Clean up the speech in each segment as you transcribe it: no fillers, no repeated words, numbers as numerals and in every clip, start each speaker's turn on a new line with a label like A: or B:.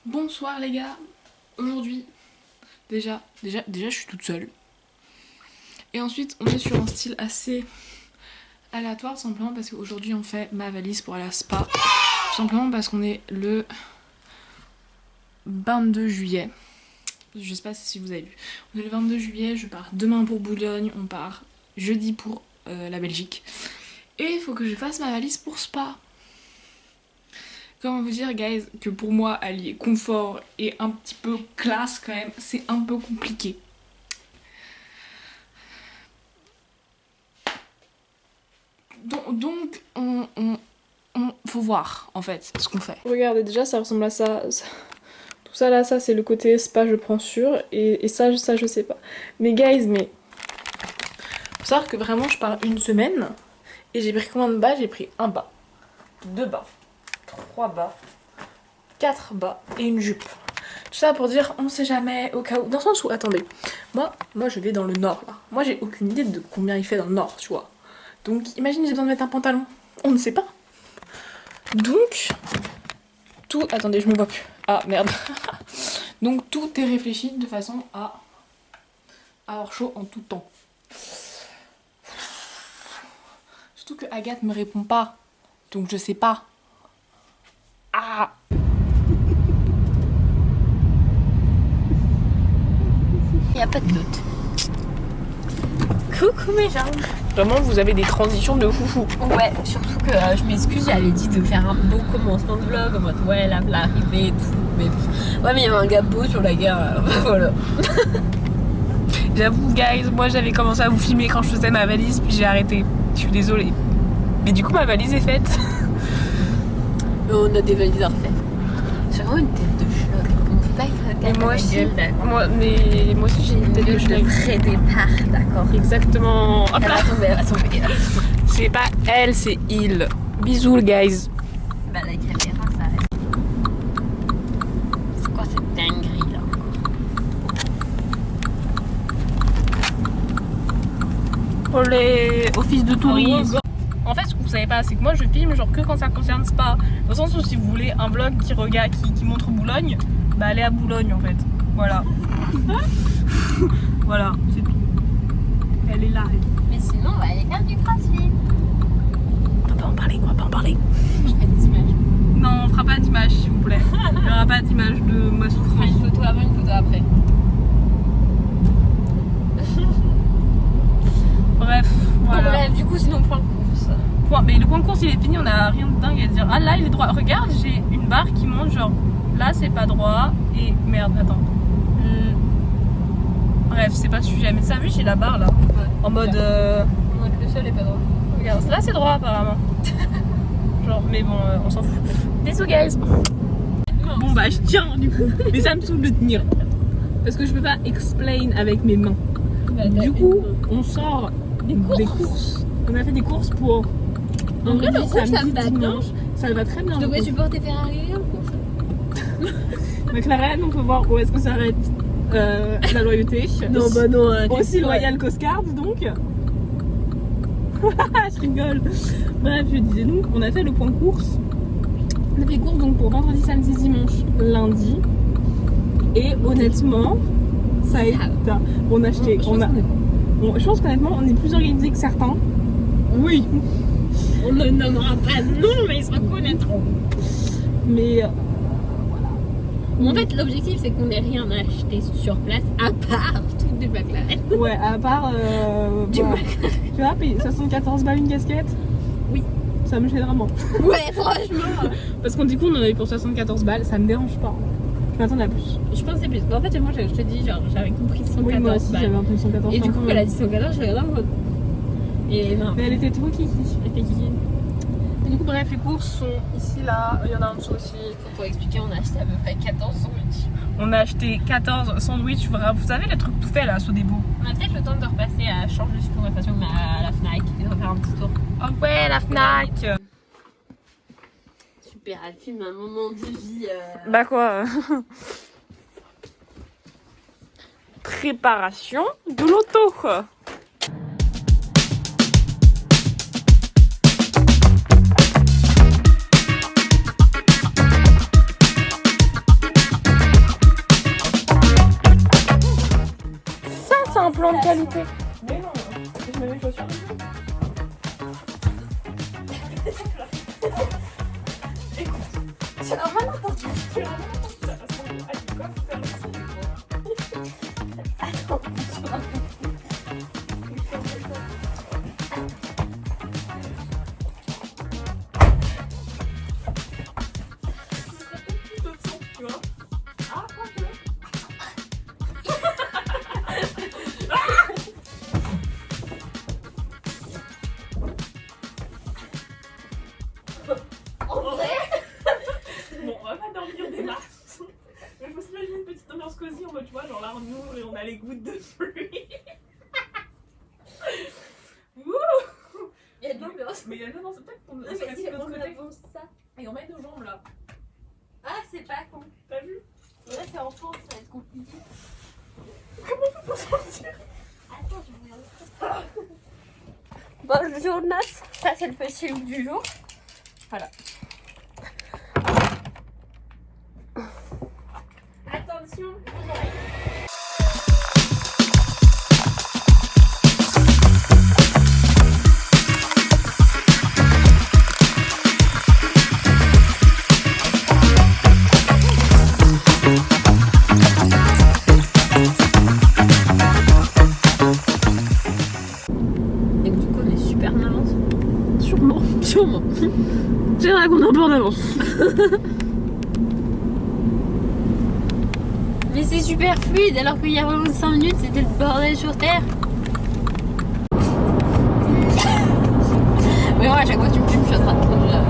A: Bonsoir les gars. Aujourd'hui, déjà je suis toute seule. Et ensuite on est sur un style assez aléatoire simplement parce qu'aujourd'hui on fait ma valise pour aller à spa. Tout simplement parce qu'on est le 22 juillet. Je sais pas si vous avez vu. On est le 22 juillet, je pars demain pour Boulogne, on part jeudi pour la Belgique. Et il faut que je fasse ma valise pour spa. Comment vous dire, guys, que pour moi, allier confort et un petit peu classe quand même, c'est un peu compliqué. Donc faut voir en fait ce qu'on fait. Regardez, déjà ça ressemble à ça. Tout ça là, ça c'est le côté spa, je prends sûr. Et ça je sais pas. Mais guys, faut savoir que vraiment je pars une semaine. Et j'ai pris combien de bas? J'ai pris un bas, 2 bas, 3 bas, 4 bas et une jupe. Tout ça pour dire on sait jamais au cas où. Dans le sens où, attendez, moi je vais dans le nord là. Moi j'ai aucune idée de combien il fait dans le nord, tu vois. Donc imagine j'ai besoin de mettre un pantalon. On ne sait pas. Donc, tout... Attendez, je me vois plus. Ah merde. Donc tout est réfléchi de façon à avoir chaud en tout temps. Surtout que Agathe me répond pas. Donc je sais pas. Ah!
B: Y a pas de doute. Coucou mes jambes.
A: Vraiment, vous avez des transitions de foufou.
B: Ouais, surtout que je m'excuse, j'avais dit de faire un beau commencement de vlog en mode ouais, là, l'arrivée et tout. Mais ouais, mais il y avait un gars beau sur la gare, voilà.
A: J'avoue, guys, moi j'avais commencé à vous filmer quand je faisais ma valise, puis j'ai arrêté. Je suis désolée. Mais du coup, ma valise est faite.
B: Mais on a des valises à refaire. J'ai vraiment une tête de choc. On peut pas être
A: Et moi aussi, moi aussi j'ai une tête de choc.
B: Très départ, d'accord.
A: Exactement. Hop
B: Elle
A: là.
B: va tomber, elle va tomber.
A: C'est pas elle, c'est il. Bisous, guys.
B: Bah la caméra, ça reste. C'est quoi cette dinguerie là?
A: Pour les offices de tourisme. En fait, ce que vous savez pas, c'est que moi je filme genre que quand ça concerne Spa. Dans le sens où si vous voulez un vlog qui montre Boulogne, bah allez à Boulogne en fait. Voilà. Voilà, c'est tout. Elle est là.
B: Mais sinon, on va aller faire du crossfit.
A: On va pas en parler, on va pas en parler.
B: Je fais des images.
A: Non, on fera pas d'image s'il vous plaît. Il n'y aura pas d'image de ma souffrance.
B: Une photo avant, une photo après.
A: Bref, voilà.
B: Bref, du coup, sinon, point de course.
A: Mais le point de course il est fini, on a rien de dingue à dire. Ah là il est droit, regarde j'ai une barre qui monte genre là c'est pas droit et merde attends. Bref c'est pas le sujet mais ça vu j'ai la barre là.
B: Ouais.
A: En mode
B: Le sol est pas droit.
A: regarde là c'est droit apparemment. Genre mais bon on s'en fout. Désolé guys. Bon bah je tiens du coup mais ça me saoule de tenir. Parce que je peux pas explain avec mes mains. Du coup on sort des courses. On a fait des courses pour
B: En vrai, le course, ça me va bien.
A: dimanche. Ça va très bien.
B: Je devrais supporter Ferrari en course.
A: McLaren, on peut voir où est-ce que s'arrête la loyauté.
B: Non, bah non.
A: Aussi loyal qu'Oscar, donc. Je rigole. Bref, je disais donc, on a fait le point course. On a fait course donc pour vendredi, samedi, dimanche, lundi. Et honnêtement, ça a été. On a acheté. Je pense qu'honnêtement, on est plus organisé que certains.
B: Oui. On ne nommera pas de nom, mais ils se reconnaîtront.
A: Mais
B: En fait, l'objectif, c'est qu'on n'ait rien acheté sur place, à part tout du McLaren.
A: ouais, à part.
B: Du
A: bah,
B: McLaren.
A: tu vois, payer 74 balles une casquette.
B: Oui.
A: Ça me gêne vraiment.
B: Ouais, franchement.
A: Parce qu'on du coup on en avait pour 74 balles, ça me dérange pas. Je m'attendais à plus.
B: Je pensais plus. En fait, moi, je te dis, genre, j'avais compris 114
A: Oui, moi aussi
B: balles.
A: j'avais un peu 114.
B: Et du coup, elle a dit 114, je regardais en mode. Et non.
A: Mais elle était trop kiki.
B: Elle était kiki.
A: Et du coup, bref, les courses sont ici, là, il y en a en dessous aussi.
B: Pour expliquer, on a acheté à peu près 14 sandwichs.
A: On a acheté 14 sandwichs, vous savez les trucs tout faits là, Sodebo.
B: On a peut-être le temps de repasser à changer de conversation à la Fnac et de refaire un petit tour.
A: Oh ouais, la Fnac.
B: Super, elle filme un moment de vie.
A: Bah quoi Préparation de l'auto. plan de qualité. Mais non, je mets mes chaussures. Écoute, c'est un malentendu. C'est un malentendu. Ça passe mon dos à du coq, faire le son du corps. Attends, cosy en mode, tu vois, genre là on ouvre et on a les gouttes de fruits. Il y a de l'ambiance. Mais il y a de l'ambiance, peut-être qu'on se reste de l'autre côté. Ça. Et on met nos jambes là.
B: Ah, c'est pas con.
A: T'as vu?
B: Là c'est en France, ça va être compliqué.
A: Comment on fait pour sortir?
B: Attends, je regarde. Bon, Jonas, ça c'est le petit look du jour. Voilà. Attention, vos oreilles. Et du coup, on est super en avance.
A: Sûrement. C'est vrai qu'on est un peu en avance.
B: Mais c'est super fluide alors qu'il y a vraiment 5 minutes c'était le bordel sur terre. Mais moi à chaque fois tu me filmes, je suis en train de prendre là.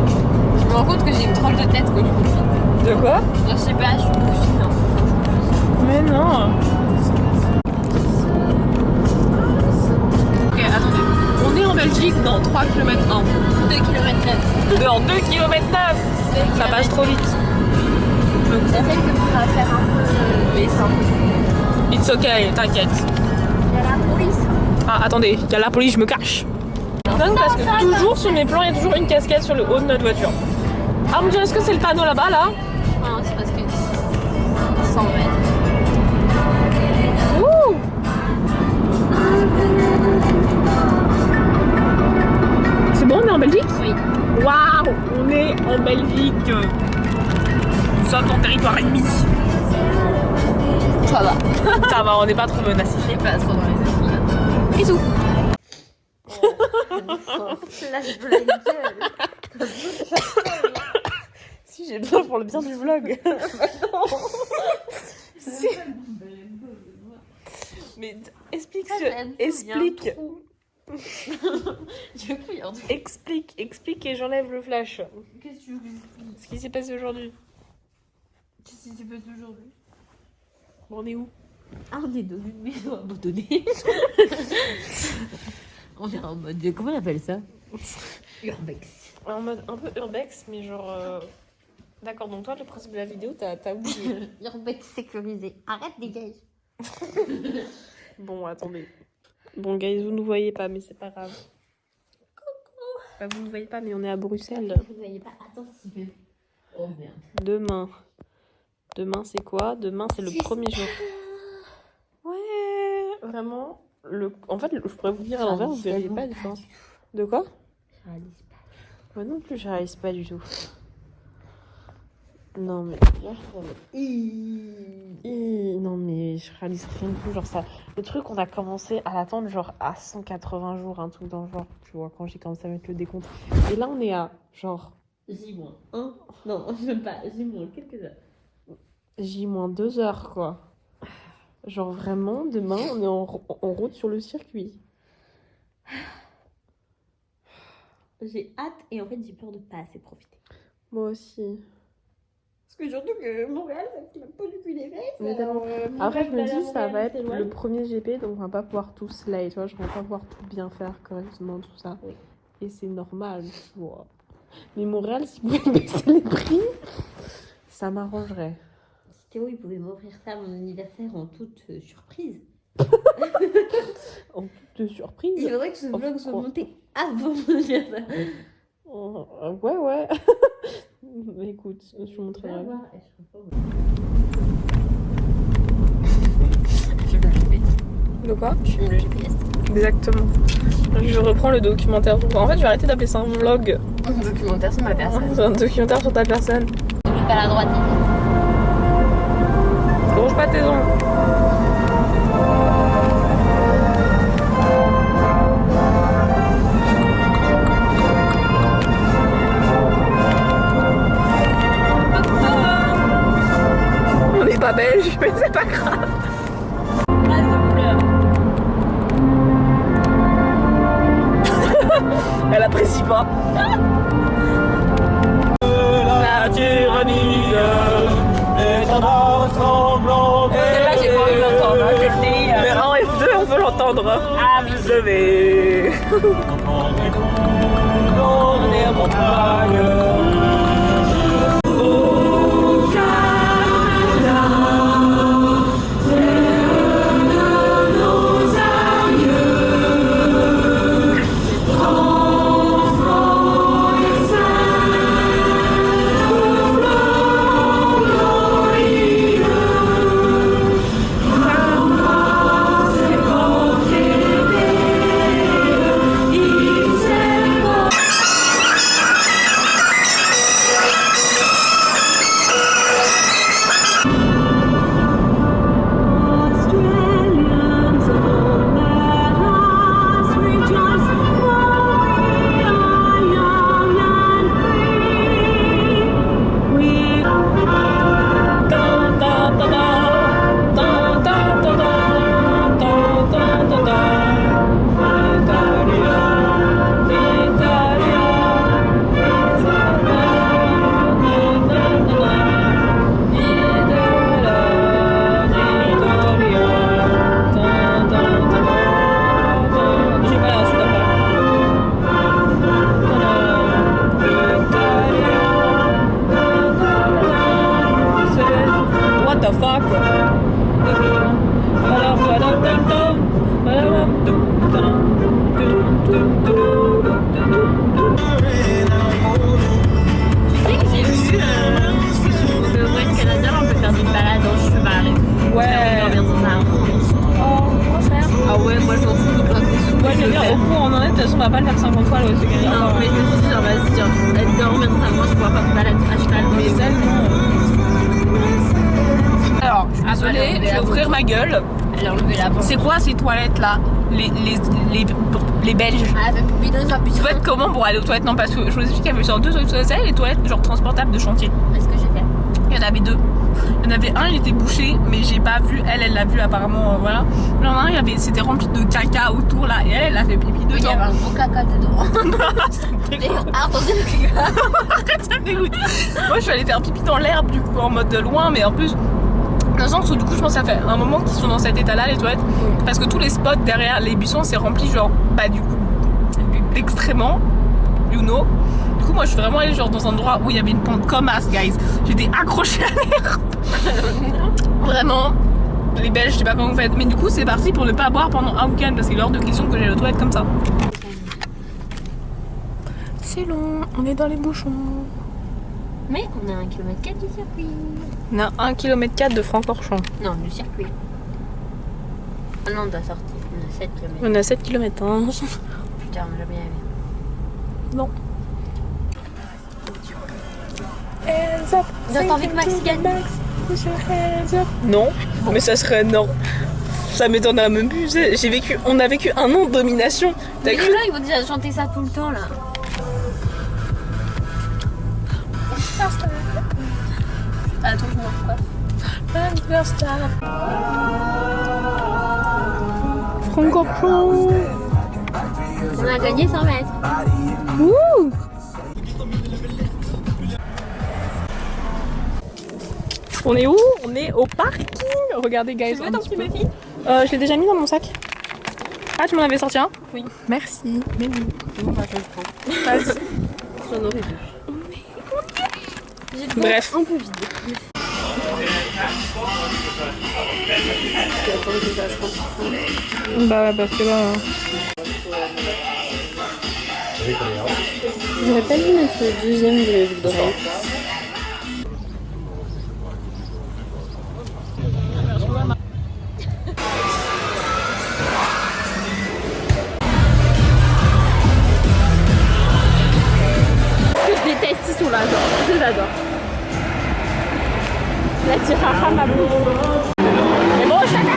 B: Je me rends compte que j'ai une tranche de tête quand je me filme.
A: De quoi?
B: Je sais pas, je suis bouffine. Hein.
A: Mais non. Ok, attendez. On est en Belgique dans 3 km 1.
B: 2 km 9.
A: Dans 2 km 9. Ça passe trop vite.
B: Ça fait que tu vas faire un peu les seins.
A: It's ok, t'inquiète.
B: Il y a la police.
A: Ah, attendez, il y a la police, je me cache. Donc, parce que toujours sur mes plans, il y a toujours une casquette sur le haut de notre voiture. Ah mon dieu, est-ce que c'est le panneau là-bas là?
B: Non, c'est parce que 100 mètres.
A: Ouh! C'est bon, on est en Belgique?
B: Oui.
A: Waouh! On est en Belgique. Nous sommes en territoire ennemi.
B: Ça va.
A: Ça va, on n'est pas trop menacés.
B: Je sais pas trop dans les esprits.
A: Bisous.
B: Flash de la gueule.
A: Si j'ai besoin pour le bien du vlog. Si. Mais explique. Explique et j'enlève le flash.
B: Qu'est-ce que tu veux que j'explique?
A: Ce qui s'est passé aujourd'hui.
B: Qu'est-ce qui s'est passé aujourd'hui?
A: Bon, on est où?
B: Ah, on est dans une maison abandonnée. On est en mode. Comment on appelle ça? Urbex.
A: En mode un peu urbex, mais genre. D'accord, donc toi, le principe de la vidéo, t'as oublié.
B: Urbex sécurisé. Arrête, dégage.
A: Bon, attendez. Bon, guys, vous ne nous voyez pas, mais c'est pas grave.
B: Coucou.
A: Bah, vous ne voyez pas, mais on est à Bruxelles.
B: Vous ne voyez pas? Attends, si je... Oh merde.
A: Demain. Demain, c'est quoi? Demain, c'est le premier jour. Ouais, vraiment. En fait, je pourrais vous dire à l'envers, vous ne verriez pas la différence. De quoi?
B: Je réalise pas.
A: Moi non plus, je réalise pas du tout. Non, mais là, non, mais je réalise rien du tout. Genre, ça. Le truc, on a commencé à l'attendre, genre, à 180 jours, un truc dans le genre, tu vois, quand j'ai commencé à mettre le décompte. Et là, on est à, genre.
B: J-1. Non, même pas. J- quelques heures.
A: J-2 heures, quoi. Genre, vraiment, demain, on est en route sur le circuit.
B: J'ai hâte et en fait, j'ai peur de pas assez profiter.
A: Moi aussi.
B: Parce que surtout que Montréal, ça me fait pas du cul les fesses.
A: Après, je me dis, ça va être le premier GP, donc on va pas pouvoir tout slay, tu vois. Je vais pas pouvoir tout bien faire correctement, tout ça.
B: Oui.
A: Et c'est normal, tu vois. Mais Montréal, si vous pouvez baisser les prix, ça m'arrangerait.
B: Si Théo, il pouvait m'offrir ça à mon anniversaire en toute surprise.
A: En toute surprise.
B: Il faudrait que ce vlog soit monté avant mon anniversaire.
A: Ouais. Écoute, je vous montrerai. De quoi?
B: Je filme le GPS.
A: Exactement. Je reprends le documentaire. En fait, je vais arrêter d'appeler ça un vlog.
B: Un documentaire sur ma personne.
A: C'est un documentaire sur ta personne.
B: Je pas à la droite.
A: Ronge pas tes ongles. On n'est pas belge, mais c'est pas grave. Elle apprécie pas. La tyrannie est un rassemblement.
B: Celle-là, j'ai pas envie d'entendre.
A: Mais en F2, on peut l'entendre.
B: Ah oui.
A: Je vais dans les montagnes.
B: on va pas le faire 50 fois, c'est gagné. Non, mais je me suis dit, genre, vas-y, genre, être dormir dans sa manche, je pourrais pas me balader à cheval. Mais tellement.
A: Alors, je suis désolée, je vais ouvrir ma gueule.
B: Elle a enlevé la porte.
A: C'est quoi ces toilettes là les Belges?
B: Ah, avec le bidon, ça putain.
A: Vous faites comment pour aller aux toilettes? Non, parce que je vous explique qu'il y avait genre deux toilettes, les toilettes genre transportables de chantier.
B: Est-ce que j'ai fait?
A: Il y en avait deux. Il y en avait un, il était bouché, mais j'ai pas vu. Elle l'a vu apparemment, voilà. Il y en a un, c'était rempli de caca autour là, et elle a fait pipi dedans.
B: Il y avait un gros caca dedans. Attention, le caca.
A: Arrête, ça me dégoûte. Moi, je suis allée faire pipi dans l'herbe, du coup, en mode de loin, mais en plus, dans le sens où, du coup, je pense que ça fait un moment qu'ils sont dans cet état-là, les toilettes, parce que tous les spots derrière les buissons, c'est rempli, genre, bah, du coup, d'extrêmement, you know. Du coup, moi, je suis vraiment allée genre dans un endroit où il y avait une pente comme as, guys. J'étais accrochée à l'herbe. Vraiment, les Belges, je sais pas comment vous faites. Mais du coup, c'est parti pour ne pas boire pendant un week-end parce qu'il est hors de question que j'aille aux toilettes comme ça. C'est long, on est dans les bouchons.
B: Mais on a 1,4 km du circuit.
A: On a 1,4 km de Francorchamps.
B: Non, du circuit. Ah non, on doit sortir. On a 7 km.
A: On a 7 km. Hein.
B: Putain, on l'a bien vu.
A: Non.
B: Vous avez envie que Max gagne?
A: Non, bon. Mais ça serait non. Ça m'étonnerait même plus. On a vécu un an de domination.
B: Mais là, ils vont déjà chanter ça tout le temps là. Attends, je m'en
A: Francorchamps.
B: On a gagné 100 mètres.
A: Ouh. On est où? On est au parking. Regardez, guys.
B: Tu veux ton petit Buffy?
A: Je l'ai déjà mis dans mon sac. Ah, tu m'en avais sorti un?
B: Oui.
A: Merci. Mais oui.
B: Non, bah, je le prends.
A: Vas-y.
B: J'en aurais deux. J'ai le
A: Bref.
B: un peu vide.
A: Bah ouais, parce que là...
B: J'aurais pas dû mettre le deuxième de la ville d'oreille. La tirafa ma boue. Mais bon, chacun.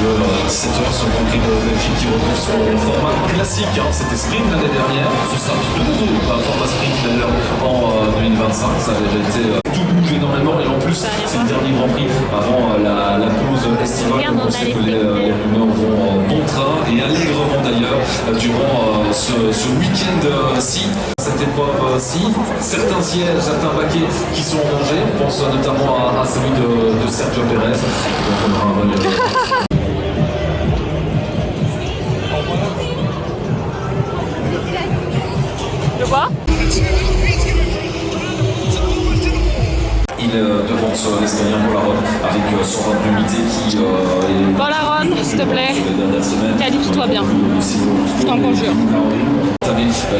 C: De 7h sur le Grand Prix de Belgique qui retrouve son format classique. C'était sprint l'année dernière, ce sera de nouveau un format sprint d'ailleurs en 2025. Ça a déjà été tout bouge énormément et en plus c'est le dernier Grand Prix avant la pause estivale. On sait que les rumeurs vont bon train et allègrement d'ailleurs durant ce week-end-ci. Cette épreuve-ci, certains sièges, certains paquets qui sont rangés. On pense notamment à celui de Sergio Pérez. Donc on aura un
B: De quoi?
C: Il devance l'escalier Polaroid avec son run d'unité qui est...
A: Polaroid, s'il te plaît, qualifie-toi bien. Je t'en conjure.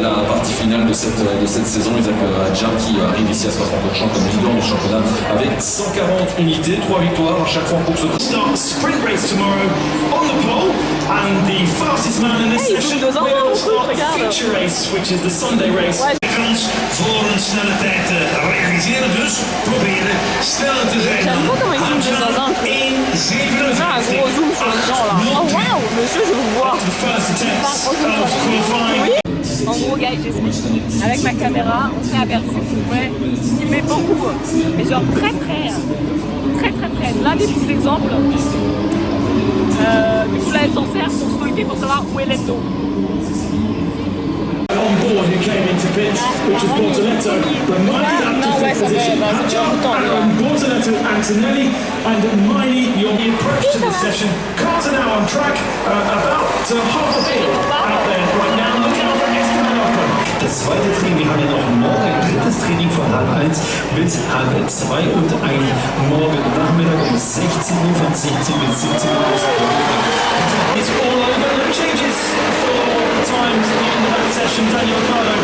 C: La partie finale de cette saison, Isaac Hadjar qui arrive ici à Spa-Francorchamps comme leader du championnat avec 140 unités, 3 victoires à chaque fois en course de
D: sprint race tomorrow on the pole and the fastest man in this session will start the feature race which is the Sunday race. Kans voor een snelle tijd te realiseren, dus proberen sneller te zijn dan Hadjar in 57.
B: Oh wow, monsieur, je vous vois.
D: The first attempts of qualifying.
B: En gros, gars, avec ma caméra, on s'est aperçu qu'il met beaucoup, mais genre très près. Là, des petits exemples. Du coup, là, elle s'en sert pour sweeper pour savoir où est l'endo.
D: On board who came into pits, which was Bortoletto, reminded up to fifth position. Bortoletto, Antonelli, and Miley. You're the approach to the session. Cars are now on track, about half a field out there right now. Looking out for Esteban Ocon. Das zweite Training, wir haben ja noch morgen ein drittes Training von 1:30 bis 1:30 und ein morgen Nachmittag um 16 Uhr von 16 bis 17 Uhr. It's all over. No changes for times at the end of that session. Daniel Ricciardo.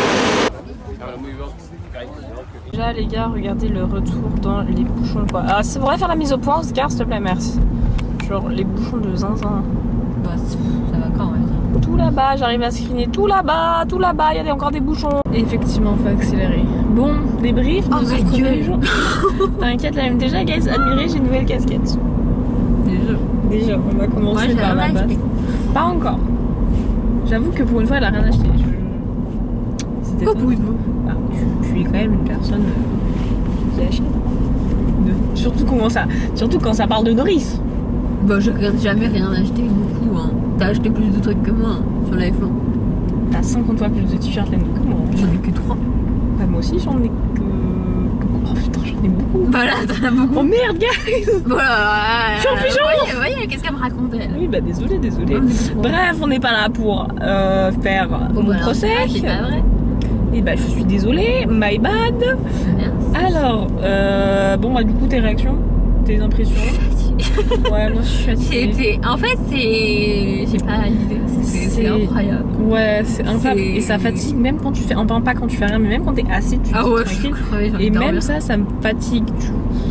A: Déjà les gars, regardez le retour dans les bouchons quoi. Ah, ça pourrait faire la mise au point Oscar s'il te plaît, merci. Genre les bouchons de zinzin.
B: Bah, ça va quand même.
A: Tout là-bas, j'arrive à screener tout là-bas, il y a encore des bouchons. Et effectivement, faut accélérer. Bon, débrief de ce premier jour. T'inquiète, là même déjà, guys, admirez, j'ai une nouvelle casquette. Déjà, on va commencer par la base. Pas encore. J'avoue que pour une fois, elle a rien acheté.
B: Pourquoi pour une fois?
A: Bah, tu es quand même une personne qui achète. Surtout quand ça parle de Norris.
B: Bah, je regarde jamais rien acheter beaucoup. Hein. T'as acheté plus de trucs que moi hein, sur l'iPhone.
A: T'as 50 fois plus de t-shirts que moi.
B: J'en ai que 3.
A: Bah, moi aussi, j'en ai que. Oh putain, j'en ai beaucoup.
B: Voilà, t'en as beaucoup.
A: Oh merde, guys.
B: Voilà.
A: Je suis en pyjama.
B: Voyez, qu'est-ce qu'elle me racontait là?
A: Oui, bah désolé. Bref, on n'est pas là pour faire mon procès.
B: C'est pas vrai.
A: Et bah, je suis désolée, my bad.
B: Merci.
A: Alors, bon, bah, du coup, tes réactions, tes impressions. Ouais, moi je suis fatiguée.
B: En fait, j'ai pas l'idée. C'est incroyable.
A: Ouais, c'est incroyable. Et ça fatigue même quand tu fais. Enfin, pas quand tu fais rien, mais même quand t'es assis, tu te tranquille. Et même ça me fatigue.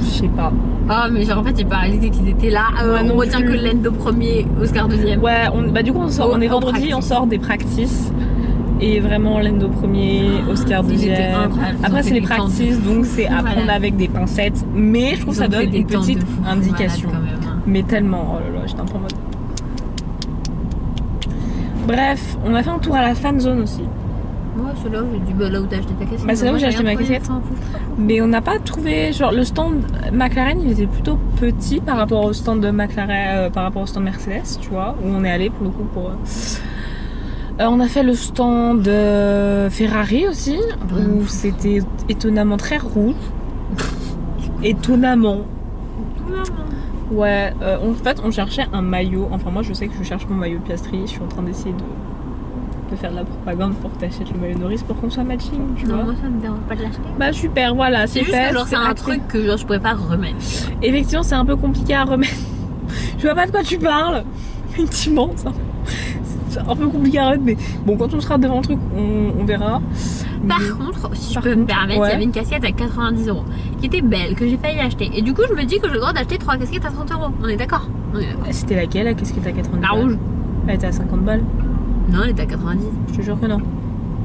A: Je sais pas.
B: Ah, mais genre en fait, j'ai pas réalisé qu'ils étaient là. On retient que l'Endo premier, Oscar deuxième.
A: Ouais, bah du coup, on est vendredi, on sort des practices. Et vraiment, l'Endo premier, Oscar deuxième. Après, c'est les practices, donc c'est apprendre avec des pincettes. Mais je trouve que ça donne une petite indication. Mais tellement, oh là là, j'étais un peu en mode. Bref, on a fait un tour à la fan zone aussi.
B: Ouais, c'est là où j'ai dit, bah là où t'as acheté ta casquette.
A: Bah, c'est là où j'ai acheté ma casquette. Mais on n'a pas trouvé. Genre, le stand McLaren, il était plutôt petit par rapport au stand de McLaren, par rapport au stand Mercedes, tu vois, où on est allé pour le coup pour. On a fait le stand de Ferrari aussi, où c'était étonnamment très rouge. Étonnamment. Ouais, en fait, on cherchait un maillot. Enfin, moi, je sais que je cherche mon maillot Piastri. Je suis en train d'essayer de faire de la propagande pour que t'achètes le maillot Norris pour qu'on soit matching, tu vois.
B: Non, moi, ça me dérange pas de l'acheter.
A: Bah, super, voilà, c'est fait.
B: Juste que c'est un truc que genre, je pourrais pas remettre.
A: Effectivement, c'est un peu compliqué à remettre. Je vois pas de quoi tu parles. Effectivement, c'est un peu compliqué à remettre, mais bon, quand on sera devant le truc, on verra.
B: Par contre, si je peux me permettre, il y avait une casquette à 90 € qui était belle, que j'ai failli acheter. Et du coup, je me dis que j'ai le droit d'acheter 3 casquettes à 30 €. On est d'accord?
A: C'était laquelle la casquette à 90
B: balles? La rouge.
A: Elle était à 50 balles.
B: Non, elle était à 90.
A: Je te jure que non.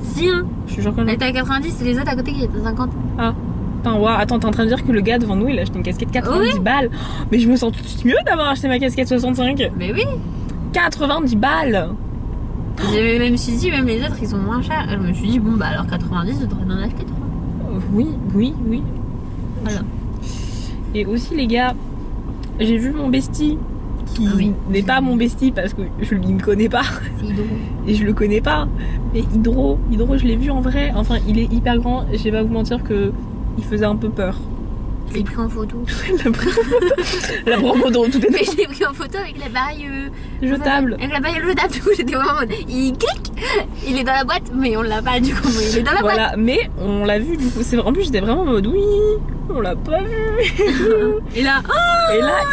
B: Si, hein.
A: Je suis genre que non.
B: Elle était à 90 et les autres à côté qui étaient à 50.
A: Ah. Attends, wow. Attends, t'es en train de dire que le gars devant nous il a acheté une casquette 90 balles. Mais je me sens tout mieux d'avoir acheté ma casquette 65.
B: Mais oui.
A: 90 balles.
B: J'avais même dit, même les autres ils sont moins chers. Je me suis dit, bon bah alors 90, je devrais en acheter 3.
A: Oui.
B: Voilà.
A: Et aussi, les gars, j'ai vu mon bestie qui n'est pas mon bestie parce que je ne connais pas.
B: C'est Hydro.
A: Et je le connais pas. Mais Hydro, je l'ai vu en vrai. Enfin, il est hyper grand. Je vais pas vous mentir que il faisait un peu peur.
B: Je l'ai pris en photo.
A: La pris en photo, tout est.
B: Mais je l'ai pris en photo avec l'appareil
A: jetable.
B: Avec l'appareil jetable, du coup j'étais vraiment en mode. Il clique, il est dans la boîte, mais on l'a pas du coup, mais il est dans la boîte.
A: Voilà, mais on l'a vu du coup. En plus, j'étais vraiment en mode oui, on l'a pas vu.
B: Et là,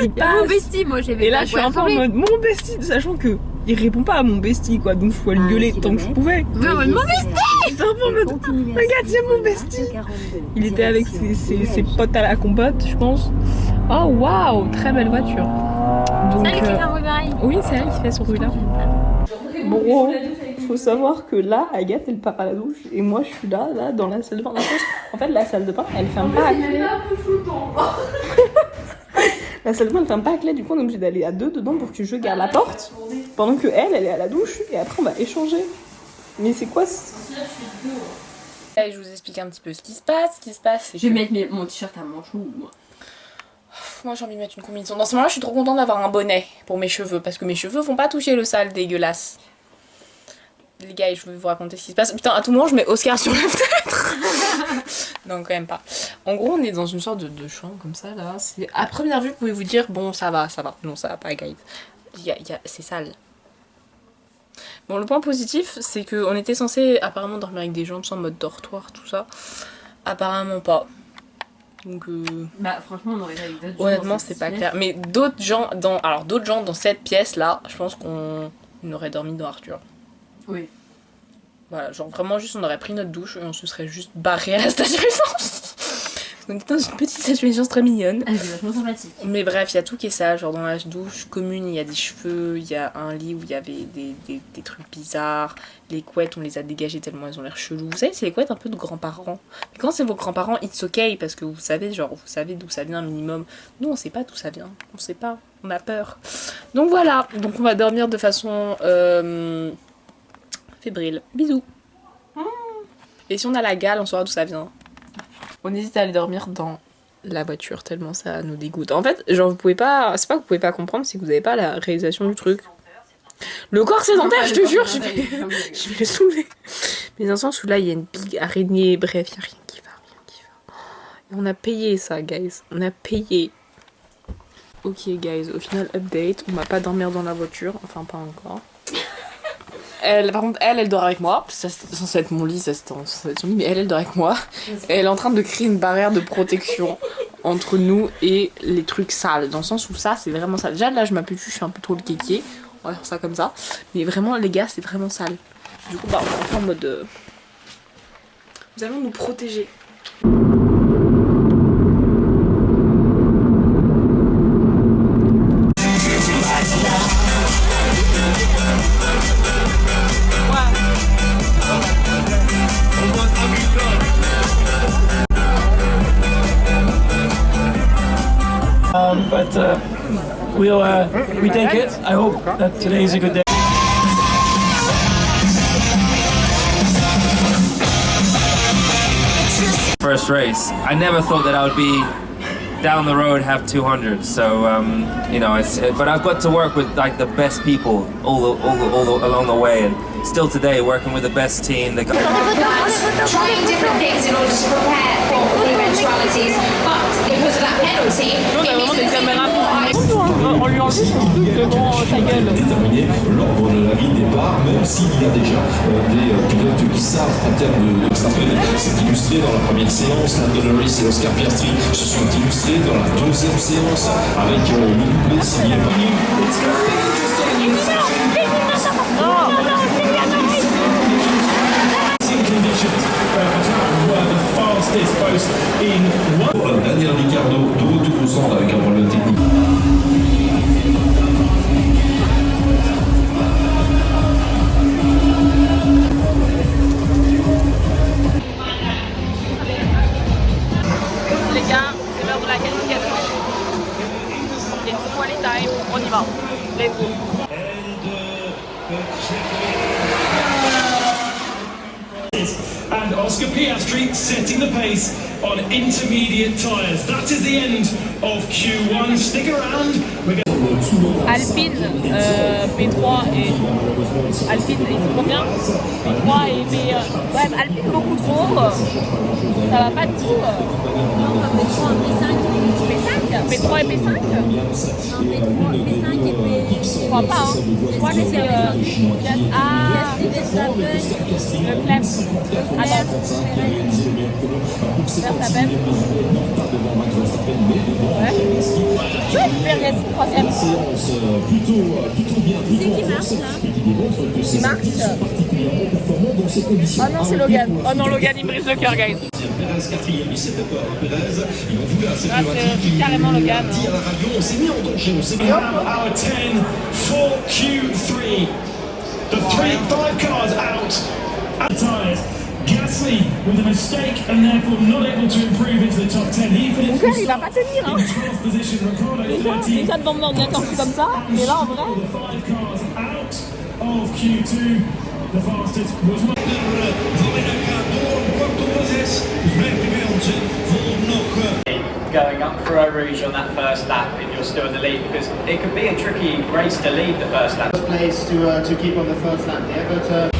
A: il passe.
B: Mon bestie, moi j'ai vu.
A: Et là, je suis un peu en mode mon bestie, sachant que il répond pas à mon bestie quoi, donc je pouvais le gueuler tant que je pouvais.
B: Mais en mode mon bestie.
A: J'étais un peu en mode regarde, c'est mon bestie. Il était avec ses potes à la compote, je pense. Oh waouh, très belle voiture. Donc,
B: c'est elle qui fait un bruit pareil.
A: Oui, c'est elle qui fait ce bruit là. Bon, faut savoir que là, Agathe elle part à la douche et moi je suis là dans la salle de bain. En fait, la salle de bain elle ferme pas à clé. La salle de bain elle ferme pas à clé, du coup on est obligé d'aller à deux dedans pour que je garde la porte pendant que elle est à la douche et après on va échanger. Mais c'est quoi je vous explique un petit peu ce qui se passe. C'est
B: je vais mettre mon t-shirt à manches longues.
A: Moi j'ai envie de mettre une combinaison. Dans ce moment-là, je suis trop contente d'avoir un bonnet pour mes cheveux parce que mes cheveux vont pas toucher le sale dégueulasse. Les gars, je vais vous raconter ce qui se passe. Putain, à tout moment, je mets Oscar sur la fenêtre. Non, quand même pas. En gros, on est dans une sorte de chambre comme ça là. À première vue, vous pouvez vous dire bon, ça va. Non, ça va pas, guys. C'est sale. Bon, le point positif, c'est qu'on était censé apparemment dormir avec des gens en mode dortoir, tout ça. Apparemment pas. Donc
B: bah franchement on aurait avec d'autres gens.
A: Honnêtement c'est pas clair. Mais d'autres gens dans cette pièce là, je pense qu'on aurait dormi dans Arthur.
B: Oui.
A: Voilà, genre vraiment juste on aurait pris notre douche et on se serait juste barré à la station essence. On était dans une petite station essence très mignonne.
B: Elle est vachement sympathique.
A: Mais bref, il y a tout qui est ça, genre dans la douche commune, il y a des cheveux, il y a un lit où il y avait des trucs bizarres. Les couettes, on les a dégagées tellement elles ont l'air chelou. Vous savez, c'est les couettes un peu de grands-parents. Mais quand c'est vos grands-parents, it's ok, parce que vous savez d'où ça vient un minimum. Nous, on sait pas d'où ça vient. On sait pas, on a peur. Donc voilà, donc on va dormir de façon fébrile. Bisous. Et si on a la gale, on saura d'où ça vient. On hésite à aller dormir dans la voiture tellement ça nous dégoûte. En fait, genre vous pouvez pas, c'est pas que vous pouvez pas comprendre, c'est que vous avez pas la réalisation du truc. Le corps sédentaire, je te jure, je vais le soulever. Mais dans le sens où là il y a une big araignée, bref, il y a rien qui va. Et on a payé ça, guys. On a payé. Ok, guys, au final, update, on va pas dormir dans la voiture, enfin pas encore. Par contre, elle dort avec moi. Ça, c'était censé être mon lit, ça c'était censé être son lit, mais elle dort avec moi. Et elle est en train de créer une barrière de protection entre nous et les trucs sales. Dans le sens où ça, c'est vraiment sale. Déjà, là, je m'appuie dessus, je suis un peu trop le kéké. On va faire ça comme ça. Mais vraiment, les gars, c'est vraiment sale. Du coup, bah, on est en mode. Nous allons nous protéger.
D: But we take it. I hope that today is a good day.
E: First race. I never thought that I would be down the road have 200. So you know, but I've got to work with like the best people all along the way, and still today working with the best team. Trying
F: different things in order to prepare for the eventualities, but because of that penalty, it means that
A: on lui enlève son truc devant sa gueule.
C: Déterminer l'ordre de la ligne départ, même s'il y a déjà des pilotes qui savent en termes de s'entraîner. C'est illustré dans la première séance. Lando Norris et Oscar Piastri se sont illustrés dans la deuxième séance avec le doublé signé par Daniel Ricciardo de retour au centre avec un problème technique.
D: and Oscar Piastri setting the pace on intermediate tyres. That is the end of Q1. Stick around. We're going
A: Alpine, P3 et Alpine, ils font combien P3 et P... Ouais, Alpine beaucoup trop, ça va pas du tout. P3 et P5 P3 et P5
B: Non, P5 et P...
A: Je crois pas, hein. Je crois que c'est... Leclerc. Attends. Verstappen. Ouais. Perez, troisième.
B: C'est qui marche là?
A: Qui marche? Oh non, c'est Logan. Oh non, Logan, il brise le cœur, guys.
D: Perez quatrième, il s'est fait peur. Perez, il en voulait assez
A: c'est carrément Logan.
D: dit à la radio, on s'est mis en danger, on s'est mis. Hour 10 for Q3. The 5 cars out. Tires. Gasly with a mistake and therefore not able to improve into the top 10.
A: Mon cœur, il va pas tenir, hein. Déjà devant mon ordinateur, c'est comme ça, mais là en vrai.
D: The fastest was
G: going up for Eau Rouge on that first lap if you're still in the lead, because it could be a tricky race to lead the first lap.
H: Place to keep on the first lap here, but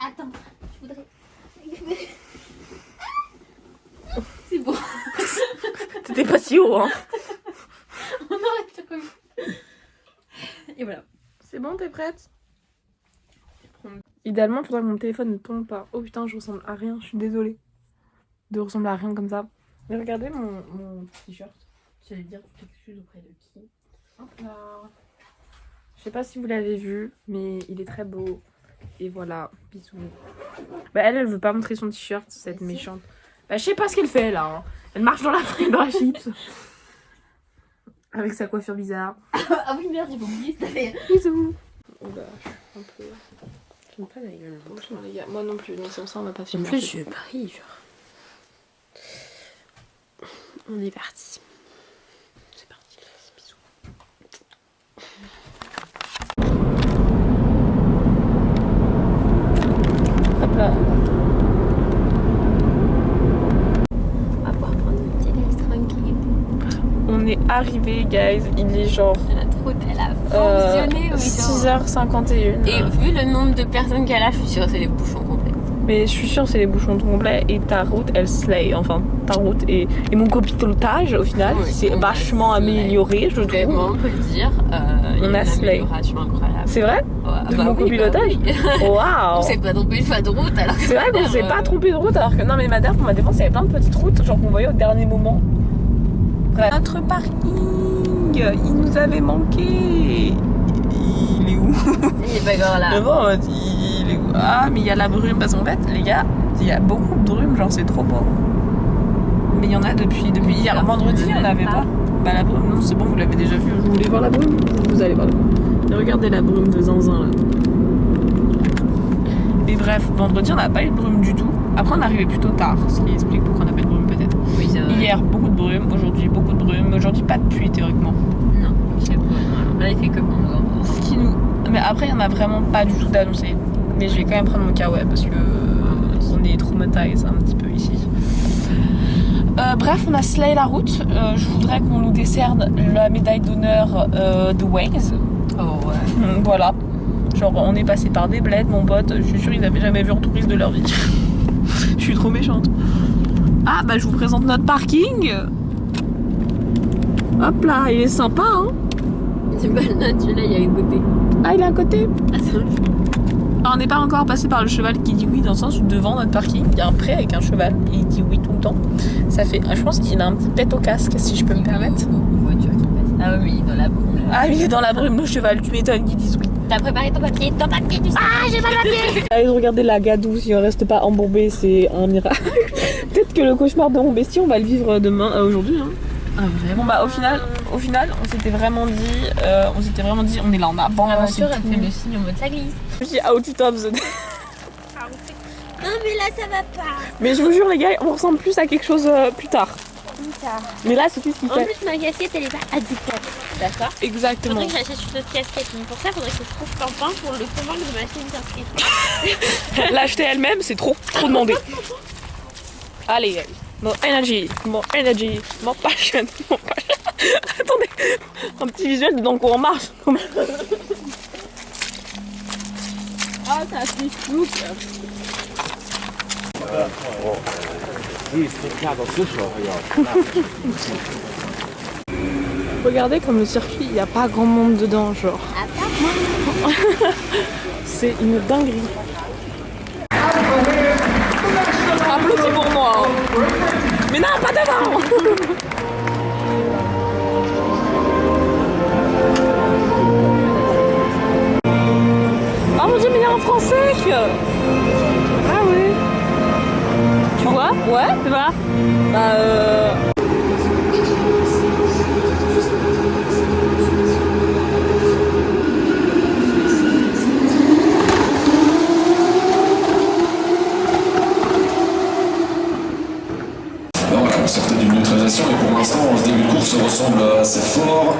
B: Attends, je voudrais... C'est bon.
A: T'étais pas si haut, hein.
B: On aurait tout comme... Et voilà.
A: C'est bon, t'es prête? Idéalement, il faudrait que mon téléphone ne tombe pas. Oh putain, je ressemble à rien, je suis désolée de ressembler à rien comme ça. Mais regardez mon t-shirt.
B: J'allais dire, tu t'excuses auprès de qui?
A: Hop là. Je sais pas si vous l'avez vu, mais il est très beau. Et voilà, bisous. Bah elle veut pas montrer son t-shirt, cette méchante. Bah je sais pas ce qu'elle fait là. Hein. Elle marche dans la chips. Avec sa coiffure bizarre.
B: Ah oui merde, j'ai oublié cette affaire.
A: Bisous. Oula, je suis un peu... J'aime pas la gueule rouge, les gars. Moi non plus, donc c'est pour ça on va pas filmer.
B: En plus je parie, genre.
A: On est parti. C'est parti, bisous. Hop là.
B: On va pouvoir prendre une petite laisse tranquille.
A: On est arrivé, guys. Il est genre...
B: La route, elle a fonctionné.
A: 6h51.
B: Et vu le nombre de personnes qu'elle a, je suis sûre que c'est les bouchons complets.
A: Mais je suis sûre que c'est les bouchons complets et ta route, elle slay. Enfin, ta route et mon copilotage, au final, oui, c'est vachement amélioré, je trouve.
B: Vraiment, on peut le dire.
A: On a slay.
B: Incroyable.
A: C'est vrai?
B: Ouais,
A: de mon copilotage? Waouh!
B: On s'est pas trompé une fois de route alors que...
A: C'est vrai qu'on s'est pas trompé de route alors que... Non mais Madère, pour ma défense, il y avait plein de petites routes, genre qu'on voyait au dernier moment. Bref. Notre parking, il nous avait manqué. Il est où?
B: Il est pas grand là.
A: Mais bon, il est où? Ah, mais il y a la brume, parce qu'en fait, les gars, il y a beaucoup de brume, genre c'est trop beau. Mais il y en a depuis hier. Vendredi, il n'y en avait pas. Bah la brume, non, c'est bon, vous l'avez déjà vu. Vous voulez voir la brume? Vous allez voir la brume. Mais regardez la brume de zinzin là. Mais bref, vendredi, on n'a pas eu de brume du tout. Après, on est arrivé plutôt tard, ce qui explique pourquoi on n'a pas eu de brume peut-être.
B: Oui,
A: hier, beaucoup de brume. Aujourd'hui, beaucoup de brume. Aujourd'hui, pas de pluie théoriquement.
B: Non, c'est bon. Là, il fait que bon.
A: Ce qui nous... Mais après, il n'y en a vraiment pas du tout d'annoncé. Mais je vais quand même prendre mon kawaii parce que on est traumatisé un petit peu ici. Bref, on a slay la route. Je voudrais qu'on nous décerne la médaille d'honneur de Waze.
B: Oh ouais.
A: Voilà. Genre, on est passé par des bleds, mon pote. Je suis sûre qu'ils n'avaient jamais vu en touriste de leur vie. Je suis trop méchante. Ah bah je vous présente notre parking. Hop là, il est sympa hein.
B: C'est pas le nôtre, celui-là il est à côté.
A: Ah il est à côté.
B: Ah c'est vrai.
A: Alors, on n'est pas encore passé par le cheval qui dit oui, dans le sens où devant notre parking, il y a un pré avec un cheval et il dit oui tout le temps. Ça fait, je pense qu'il a un petit pet au casque, si je peux me permettre.
B: Voiture qui passe. Ah oui, il est dans la brume. Là.
A: Ah, il est dans la brume, le cheval, tu m'étonnes qu'ils disent oui.
B: T'as préparé ton papier tu sais. Ah, j'ai pas le papier.
A: Allez, regardez la gadoue, si on reste pas embourbé, c'est un miracle. Peut-être que le cauchemar de mon bestie, on va le vivre demain, aujourd'hui. Hein.
B: Ah, vraiment.
A: Bon bah au final, on s'était vraiment dit, on est là en avant.
B: La voiture, elle fait le signe en mode ça glisse.
A: Je dis out of the...
B: Non mais là ça va pas.
A: Mais je vous jure les gars, on ressemble plus à quelque chose plus tard. Mais là c'est tout ce qu'il fait.
B: En plus ma casquette elle est pas adéquate. D'accord.
A: Exactement.
B: Faudrait que j'achète une autre casquette. Mais pour ça faudrait que je trouve Pimpin pour le convaincre de m'acheter une casquette.
A: L'acheter elle-même c'est trop demandé. Allez, more energy, more passion. Attendez, un petit visuel de dans le courant marche. Ah ça fait flou. Regardez comme le circuit, il n'y a pas grand monde dedans, genre. C'est une dinguerie. Applaudis pour moi. Mais non, pas devant. Oh mon dieu, mais il y a un français. Ah oui. Tu vois? Ouais, tu vois?
C: On sortait d'une neutralisation et pour l'instant, ce début de course ressemble assez fort.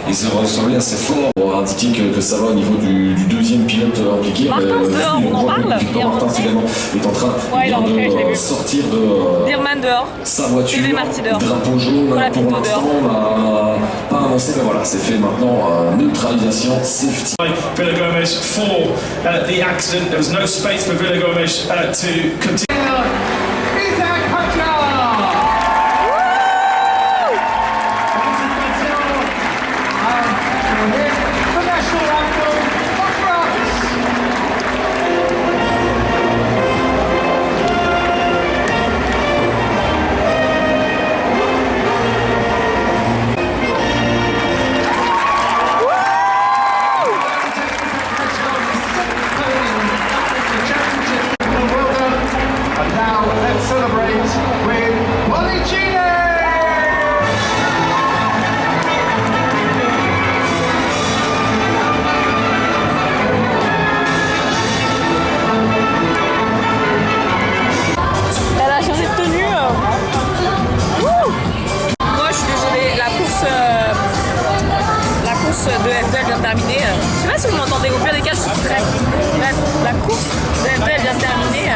C: Il se ressemblait assez fort pour indiquer que ça va au niveau du deuxième pilote impliqué.
A: Martins dehors, on en parle.
C: Martins également est en train de sortir de
A: Birman dehors.
C: Sa voiture.
A: Dehors.
C: Drapeau jaune. Pour l'instant, on n'a pas avancé, mais voilà, c'est fait maintenant. Neutralisation, safety.
D: Villa-Gomes for the accident. There was no space for Villa-Gomes to continue.
A: de FDL vient de terminer. Je sais pas si vous m'entendez, au pire des cas, je suis prête. Bref, la course de FDL vient de terminer.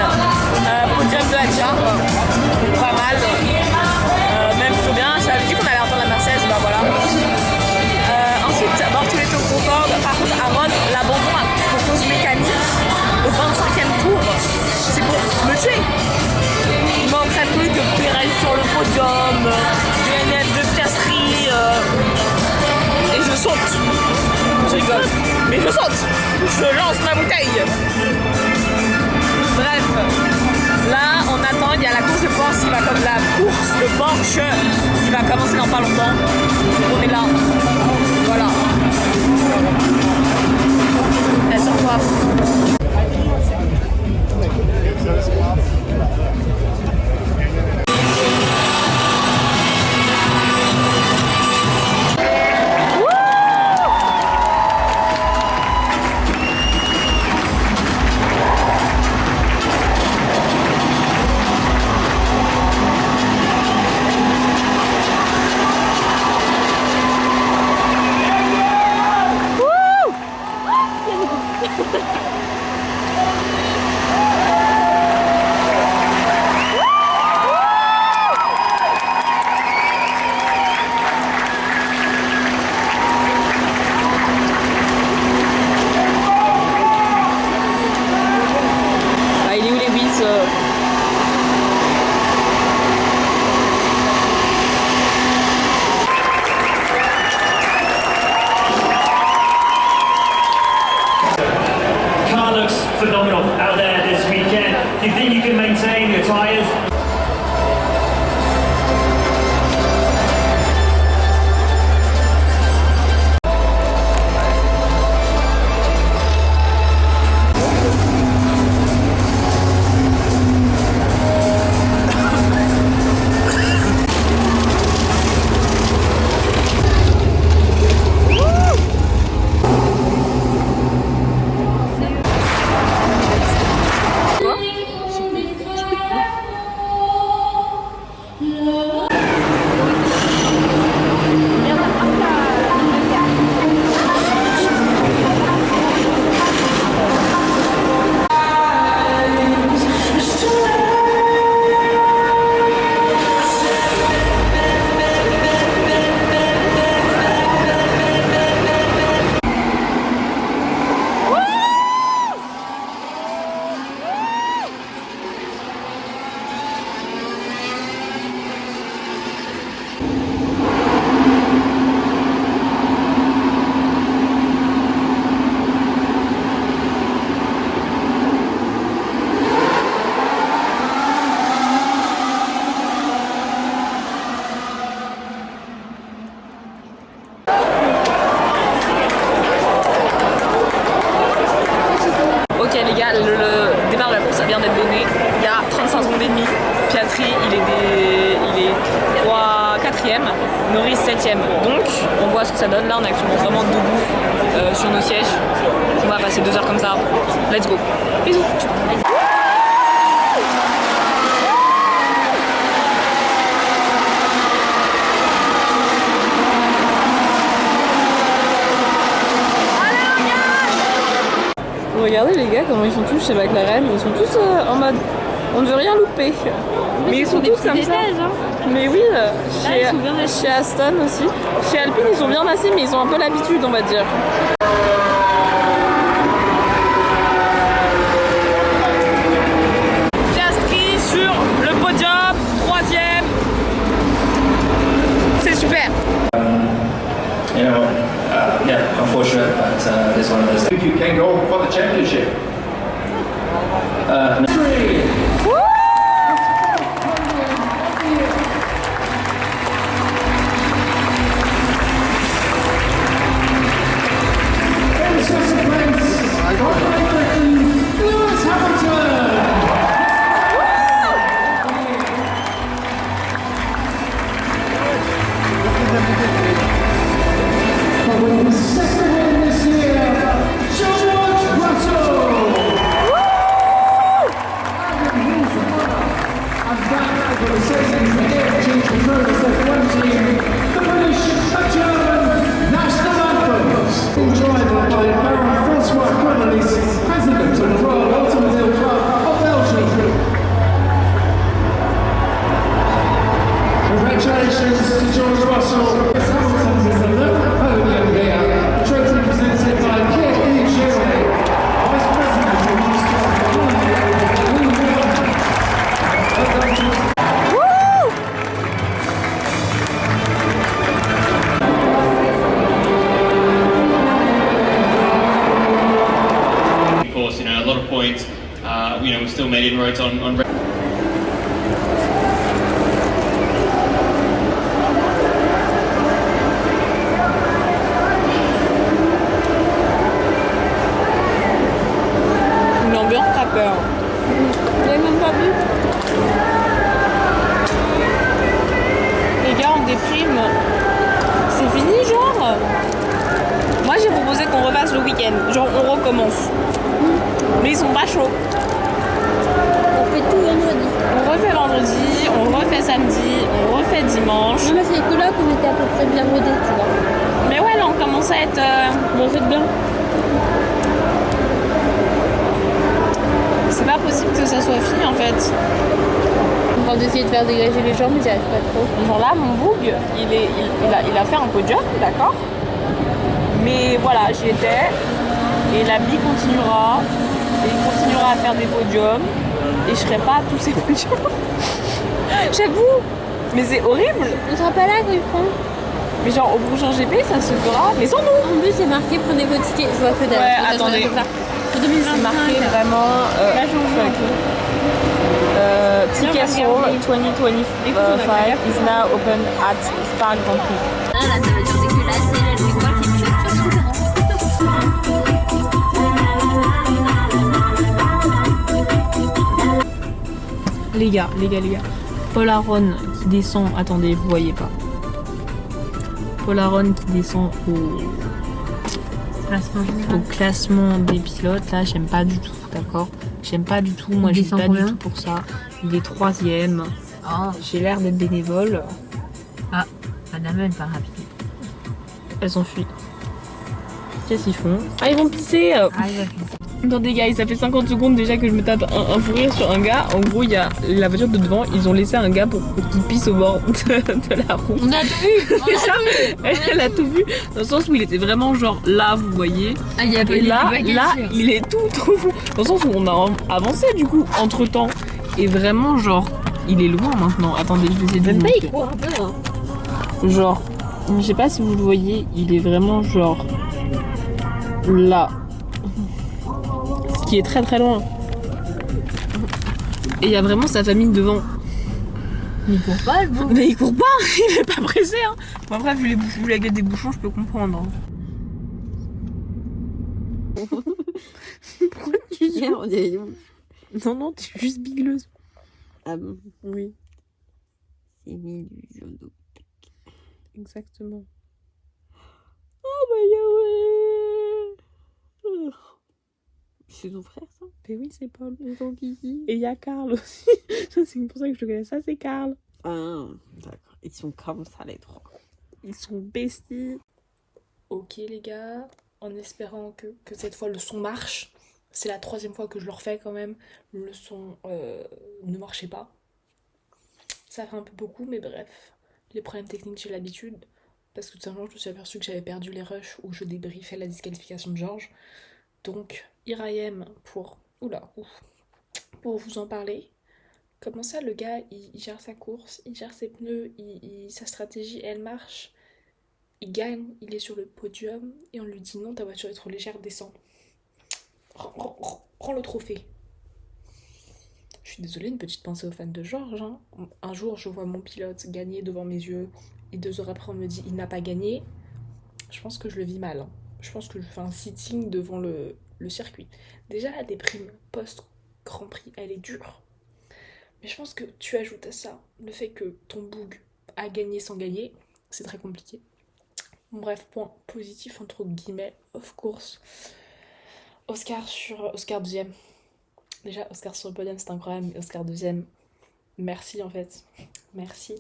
A: Podium de Hadjar, pas mal. Même plutôt bien. J'avais dit qu'on allait entendre la Mercedes, bah voilà. Ensuite, Bortoleto Crawford. Par contre, Aaron, l'abandon pour cause mécanique au 25e tour, c'est pour me tuer. Il manquerait plus que Perez sur le podium, DNF de Piastri, et je saute. Je rigole, mais je saute. Je lance ma bouteille. Bref, là on attend, il y a la course de Porsche qui va comme la course de Porsche qui va commencer dans pas longtemps. On est là. Voilà. Elle sort quoi? 7ème. Donc on voit ce que ça donne. Là on est actuellement vraiment debout sur nos sièges. On va passer 2 heures comme ça. Let's go. Bisous. Regardez les gars comment ils sont tous chez McLaren, ils sont tous en mode on ne veut rien louper. Mais ils sont tous comme ça. Hein. Mais oui, chez Aston aussi. Chez Alpine ils sont bien assis mais ils ont un peu l'habitude on va dire. Piastri sur le podium, 3ème. C'est super.
E: You know, yeah, unfortunate, but it's one of those.
C: If you can go for the championship.
D: Lewis Hamilton. Winning his second win this year, George Russell. And back for the seasons ahead, change the progress of one team, the British and German national anthems. Full driver by Baron-François Cornelis, president of the Royal Automobile Club of Belgium. Congratulations to George Russell. Hamilton's is the 11th podium here. The trophy presented by Pierre Giraud, Vice President of
G: Of course, you know, a lot of points. You know, we still made inroads on.
A: L'ambiance t'as peur. Vous avez même pas vu? Les gars on déprime. C'est fini genre? Moi j'ai proposé qu'on refasse le week-end. Genre on recommence. Mais ils sont pas chauds.
B: On fait tout vendredi.
A: On refait vendredi, on refait samedi, on refait dimanche.
B: Non mais c'est que là qu'on était à peu près bien rodés, tu vois.
A: Mais ouais là on commence à être...
B: Bon, faites bien.
A: C'est pas possible que ça soit fini en fait.
B: On va essayer de faire dégager les jambes mais ça arrive pas trop.
A: Genre là mon boug il a fait un podium, d'accord. Mais voilà j'y étais. Et la bille continuera. Et il continuera à faire des podiums. Et je serai pas à tous ces podiums. J'avoue. Mais c'est horrible.
B: On sera pas là quand ils feront.
A: Mais genre au prochain GP ça se fera. Mais sans nous.
B: En plus c'est marqué prenez vos tickets. Je vois que dalle.
A: Ouais attendez. C'est marqué vraiment ticket sold 2025 is now open at Spa Grand Prix.
B: Là ça veut dire que là c'est la Louis Vuitton qui est
A: Les gars. Paul Aron qui descend, attendez, vous voyez pas. Paul Aron qui descend au classement des pilotes, là j'aime pas du tout, d'accord? J'aime pas du tout, moi je suis pas du tout pour ça. Il est 3ème, j'ai l'air d'être bénévole.
B: Ah, madame elle pas rapide.
A: Elle s'enfuit. Qu'est-ce qu'ils font? Ah ils vont pisser. Attendez gars, ça fait 50 secondes déjà que je me tape un fou rire sur un gars. En gros, il y a la voiture de devant, ils ont laissé un gars pour qu'il pisse au bord de la route.
B: On a tout vu.
A: Elle a tout vu, dans le sens où il était vraiment genre là, vous voyez.
B: Ah, il y a
A: et là, il est tout fou. Dans le sens où on a avancé du coup, entre temps. Et vraiment genre, il est loin maintenant. Attendez, je vais essayer de
B: Même
A: vous
B: pas,
A: montrer.
B: il court un peu. Hein.
A: Genre, je sais pas si vous le voyez, il est vraiment genre là. Ce qui est très très loin. Et il y a vraiment sa famille devant.
B: Mais il court pas le bouc.
A: Mais il court pas, il est pas pressé. Hein. Bon, après, vu la gueule des bouchons, je peux comprendre. Pourquoi tu dis
B: on est où?
A: Non, t'es juste bigleuse.
B: Ah bon?
A: Oui.
B: C'est mignon.
A: Exactement. Oh bah yeah.
B: C'est ton frère ça?
A: Mais oui, c'est Paul.
B: Et ton kiki.
A: Et il y a Karl aussi. C'est pour ça que je le connais. Ça, c'est Karl.
B: Ah, d'accord. Ils sont comme ça les trois.
A: Ils sont besties. Ok les gars, en espérant que cette fois le son marche. C'est la 3e fois que je le refais quand même. Le son ne marchait pas. Ça fait un peu beaucoup, mais bref. Les problèmes techniques, j'ai l'habitude. Parce que tout simplement, je me suis aperçue que j'avais perdu les rushs où je débriefais la disqualification de Georges. Donc, here I am pour vous en parler. Comment ça, le gars, il gère sa course, il gère ses pneus, sa stratégie, elle marche. Il gagne, il est sur le podium, et on lui dit non, ta voiture est trop légère, descends. Prends le trophée. Je suis désolée, une petite pensée aux fans de Georges. Hein. Un jour, je vois mon pilote gagner devant mes yeux, et 2 heures après, on me dit il n'a pas gagné. Je pense que je le vis mal. Hein. Je pense que je fais un sitting devant le circuit. Déjà, la déprime post-Grand Prix, elle est dure. Mais je pense que tu ajoutes à ça le fait que ton boug a gagné sans gagner. C'est très compliqué. Bref, point positif entre guillemets, of course. Oscar 2ème. Déjà, Oscar sur le podium, c'est incroyable. Mais Oscar 2ème, merci en fait. Merci.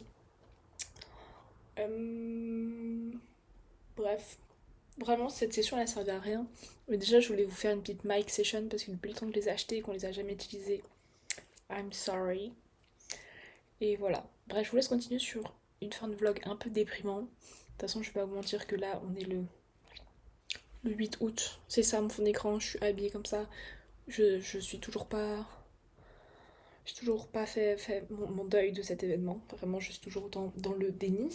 A: Bref. Vraiment, cette session, elle a servi à rien. Mais déjà, je voulais vous faire une petite mic session parce que depuis le temps que je les ai achetés et qu'on les a jamais utilisés, I'm sorry. Et voilà. Bref, je vous laisse continuer sur une fin de vlog un peu déprimant. De toute façon, je vais pas vous mentir que là, on est le 8 août. C'est ça mon fond d'écran, je suis habillée comme ça. Je suis toujours pas... J'ai toujours pas fait mon deuil de cet événement. Vraiment, je suis toujours dans le déni.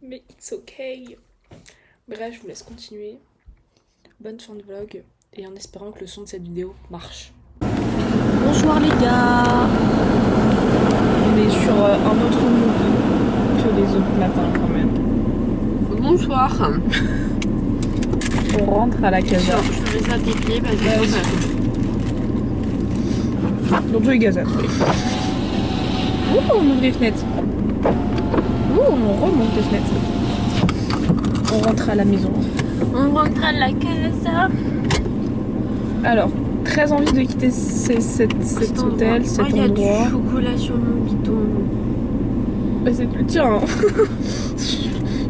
A: Mais it's okay. Bref, je vous laisse continuer. Bonne fin de vlog. Et en espérant que le son de cette vidéo marche.
B: Bonsoir les gars.
A: On est sur un autre mood que les autres matins quand même.
B: Bonsoir.
A: On rentre à la casa.
B: Je fais ça à tes pieds parce que ça...
A: Donc je gazette. Ouh, on ouvre les fenêtres. Ouh, on remonte les fenêtres. On rentre à la maison.
B: On rentre à la casa.
A: Alors, très envie de quitter cet hôtel, cet endroit.
B: Il y a du chocolat sur mon bidon.
A: Bah c'est le tien. Hein.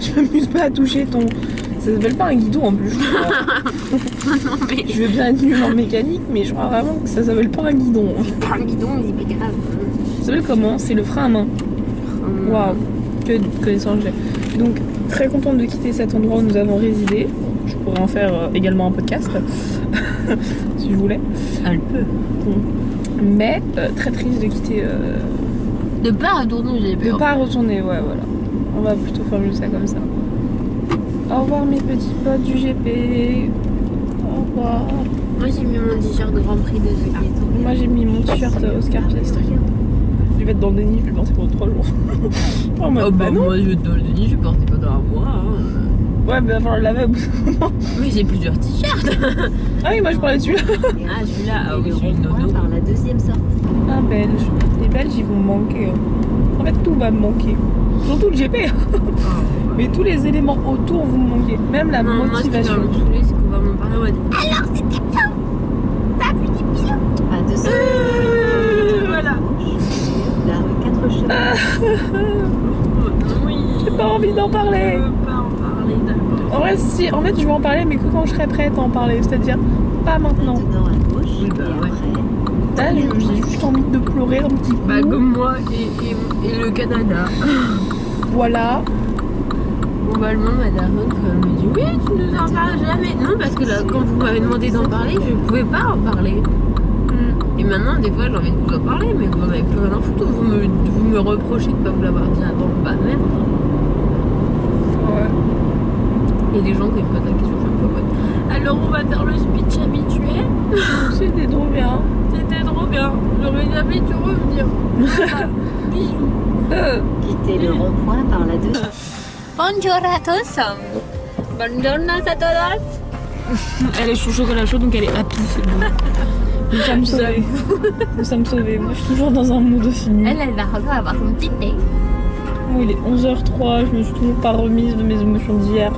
A: Je m'amuse pas à toucher ton... Ça s'appelle pas un guidon en plus.
B: Non, mais...
A: Je veux bien être nulle en mécanique, mais je crois vraiment que ça s'appelle pas un guidon.
B: C'est pas un guidon, mais c'est pas grave.
A: Ça s'appelle comment? C'est le frein à main. Waouh, que de connaissances j'ai. Donc, très contente de quitter cet endroit où nous avons résidé. Je pourrais en faire également un podcast, si je voulais.
B: Elle peut.
A: Mais très triste de quitter...
B: De pas retourner, j'ai peur.
A: De pas retourner, ouais, voilà. On va plutôt formuler ça comme ça. Au revoir mes petits potes du GP. Au revoir.
B: Moi j'ai mis mon t-shirt Grand Prix de The Gate.
A: Moi j'ai mis mon t-shirt Oscar Piastri. Je vais être dans le déni, je vais le porter pendant 3 jours. Oh,
B: bah non. Moi je vais être dans le déni, je vais porter pendant un mois. Hein.
A: Ouais, mais il va falloir le laver au bout d'un moment.
B: Mais j'ai plusieurs t-shirts.
A: Ah oui, moi je parlais de celui-là.
B: Ah celui-là, ah oui, celui de Nono. Par la 2e sortie.
A: Un Belge. Les Belges ils vont me manquer. En fait tout va me manquer. Surtout le GP. Mais tous les éléments autour vont me manquer. Même la motivation.
B: Moi, ce qui va me saouler, c'est qu'on va m'en parler, on va dire alors c'était bien. T'as vu des pilotes. À 200. Voilà. La rue 4 chemins. Oui.
A: J'ai pas envie d'en parler.
B: Je veux pas en parler, d'accord.
A: En vrai, si, en fait, je vais en parler, mais que quand je serai prête à en parler. C'est-à-dire, pas maintenant.
B: Maintenant à gauche. Oui, bah ouais.
A: Là, j'ai juste envie de pleurer un petit peu.
B: Bah, comme moi et le Canada.
A: Voilà.
B: Globalement, ma daronne, quand elle me dit oui, tu nous en parles jamais. Non, parce que là, quand vous m'avez demandé d'en parler, je pouvais pas en parler. Et maintenant, des fois, j'ai envie de vous en parler, mais vous en avez plus rien à foutre. Vous me reprochez de pas vous l'avoir dit avant. Bah, merde.
A: Ouais.
B: Et les gens qui me posent la question, je suis un peu bonne. Alors, on va faire le speech habitué.
A: C'était trop bien.
B: C'était trop bien. J'aurais jamais dû revenir. Voilà. Bisous.
I: Quittez le rond-point par la 2.
B: Bonjour à tous. Buongiorno a todos.
A: Elle est sous chocolat chaud, donc elle est happy, c'est bon. Nous sommes sauvés. Nous sommes sauvés. Moi, je suis toujours dans un mood aussi.
B: Elle a raison d'avoir son petit thé.
A: il est 11h03, je me suis toujours pas remise de mes émotions d'hier.